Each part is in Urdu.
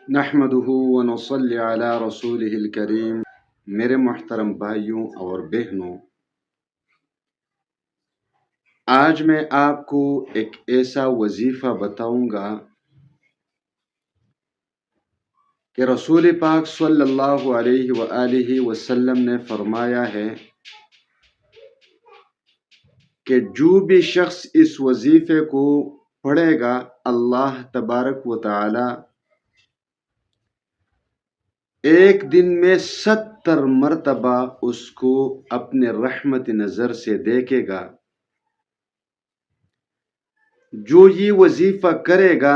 نحمدہ ونصلی علی رسولہ الکریم۔ میرے محترم بھائیوں اور بہنوں، آج میں آپ کو ایک ایسا وظیفہ بتاؤں گا کہ رسول پاک صلی اللہ علیہ وآلہ وسلم نے فرمایا ہے کہ جو بھی شخص اس وظیفے کو پڑھے گا، اللہ تبارک و تعالی ایک دن میں 70 مرتبہ اس کو اپنے رحمت نظر سے دیکھے گا۔ جو یہ وظیفہ کرے گا،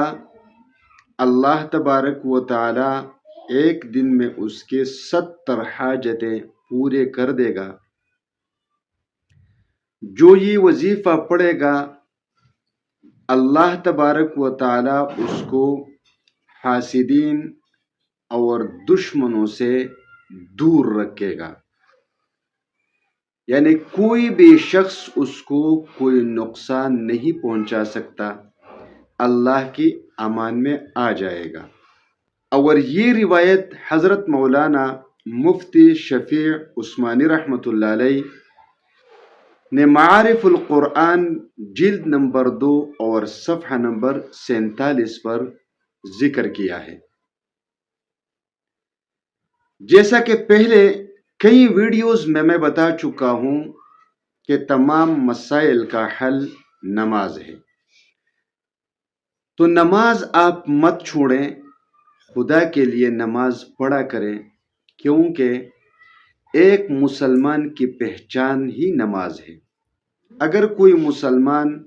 اللہ تبارک و تعالی ایک دن میں اس کے 70 حاجتیں پورے کر دے گا۔ جو یہ وظیفہ پڑھے گا، اللہ تبارک و تعالی اس کو حاسدین اور دشمنوں سے دور رکھے گا، یعنی کوئی بھی شخص اس کو کوئی نقصان نہیں پہنچا سکتا، اللہ کی امان میں آ جائے گا۔ اور یہ روایت حضرت مولانا مفتی شفیع عثمانی رحمۃ اللہ علیہ نے معارف القرآن جلد نمبر 2 اور صفحہ نمبر 47 پر ذکر کیا ہے۔ جیسا کہ پہلے کئی ویڈیوز میں بتا چکا ہوں کہ تمام مسائل کا حل نماز ہے، تو نماز آپ مت چھوڑیں، خدا کے لیے نماز پڑھا کریں، کیونکہ ایک مسلمان کی پہچان ہی نماز ہے۔ اگر کوئی مسلمان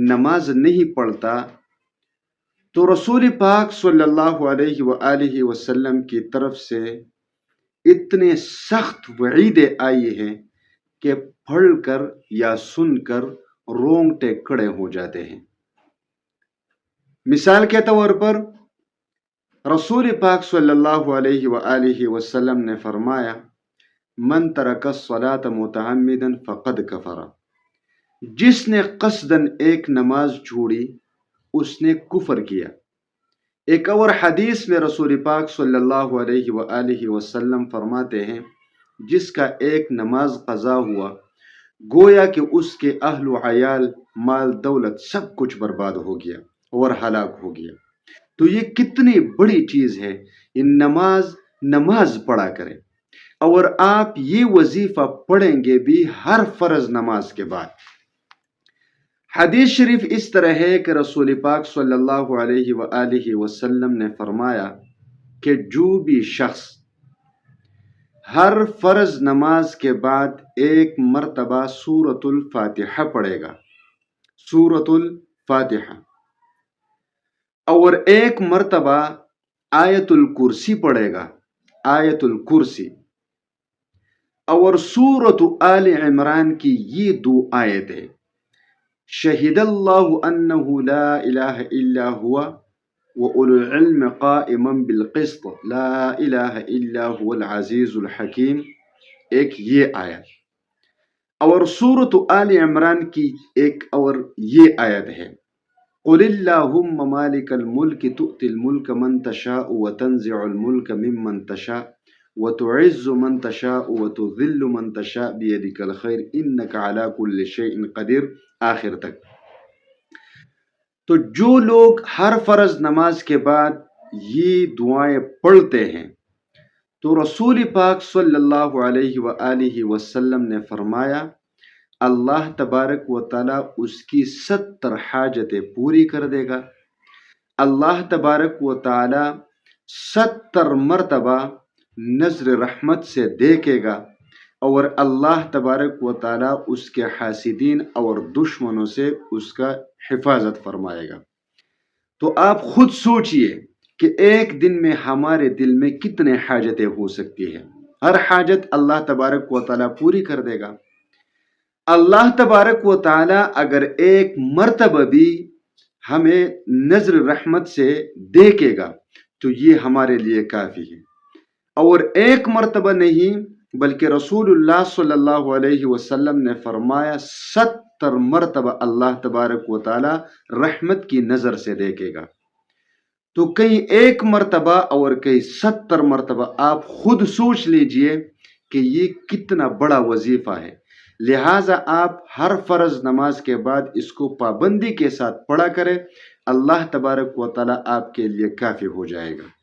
نماز نہیں پڑھتا تو رسول پاک صلی اللہ علیہ وآلہ وسلم کی طرف سے اتنے سخت وعیدیں آئی ہیں کہ پڑھ کر یا سن کر رونگٹے کھڑے ہو جاتے ہیں۔ مثال کے طور پر رسول پاک صلی اللہ علیہ وآلہ وسلم نے فرمایا، من ترک الصلاۃ متعمدا فقد کفر۔ جس نے قصدن ایک نماز چھوڑی اس نے کفر کیا۔ ایک اور حدیث میں رسول پاک صلی اللہ علیہ وآلہ وسلم فرماتے ہیں، جس کا ایک نماز قضا ہوا گویا کہ اس کے اہل و عیال، مال دولت سب کچھ برباد ہو گیا اور ہلاک ہو گیا۔ تو یہ کتنی بڑی چیز ہے، یہ نماز پڑھا کریں، اور آپ یہ وظیفہ پڑھیں گے بھی ہر فرض نماز کے بعد۔ حدیث شریف اس طرح ہے کہ رسول پاک صلی اللہ علیہ وآلہ وسلم نے فرمایا کہ جو بھی شخص ہر فرض نماز کے بعد ایک مرتبہ سورۃ الفاتحہ پڑھے گا، سورۃ الفاتحہ، اور ایک مرتبہ آیت الکرسی پڑھے گا، آیت الکرسی، اور سورۃ آل عمران کی یہ 2 آیتیں، شہد اللہ انہ لا الہ الا ہوا وَأُولُو الْعِلْمِ قَائِمًا بِالْقِسْطِ لَا إِلَٰهَ إِلَّا هُوَ الْعَزِيزُ الْحَكِيمُ، ایک یہ آیت، اور سورۃ آل عمران کی ایک اور یہ آیت ہے، قُلِ اللَّهُمَّ مَالِكَ الْمُلْكِ تُؤْتِي الْمُلْكَ مَن تَشَاءُ وَتَنزِعُ الْمُلْكَ مِمَّن تَشَاءُ وَتُعِزُّ مَن تَشَاءُ وَتُذِلُّ مَن تَشَاءُ بِيَدِكَ الْخَيْرُ إِنَّكَ عَلَىٰ كُلِّ شَيْءٍ قَدِيرٌ، آخر تک۔ تو جو لوگ ہر فرض نماز کے بعد یہ دعائیں پڑھتے ہیں تو رسول پاک صلی اللہ علیہ وآلہ وسلم نے فرمایا، اللہ تبارک و تعالی اس کی 70 حاجتیں پوری کر دے گا۔ اللہ تبارک و تعالی 70 مرتبہ نظر رحمت سے دیکھے گا، اور اللہ تبارک و تعالی اس کے حاسدین اور دشمنوں سے اس کا حفاظت فرمائے گا۔ تو آپ خود سوچئے کہ ایک دن میں ہمارے دل میں کتنے حاجتیں ہو سکتی ہیں۔ ہر حاجت اللہ تبارک و تعالی پوری کر دے گا۔ اللہ تبارک و تعالی اگر ایک مرتبہ بھی ہمیں نظر رحمت سے دیکھے گا تو یہ ہمارے لیے کافی ہے، اور ایک مرتبہ نہیں بلکہ رسول اللہ صلی اللہ علیہ وسلم نے فرمایا 70 مرتبہ اللہ تبارک و تعالی رحمت کی نظر سے دیکھے گا۔ تو کہیں ایک مرتبہ اور کہیں 70 مرتبہ آپ خود سوچ لیجئے کہ یہ کتنا بڑا وظیفہ ہے. لہٰذا آپ ہر فرض نماز کے بعد اس کو پابندی کے ساتھ پڑھا کریں. اللہ تبارک و تعالیٰ آپ کے لیے کافی ہو جائے گا.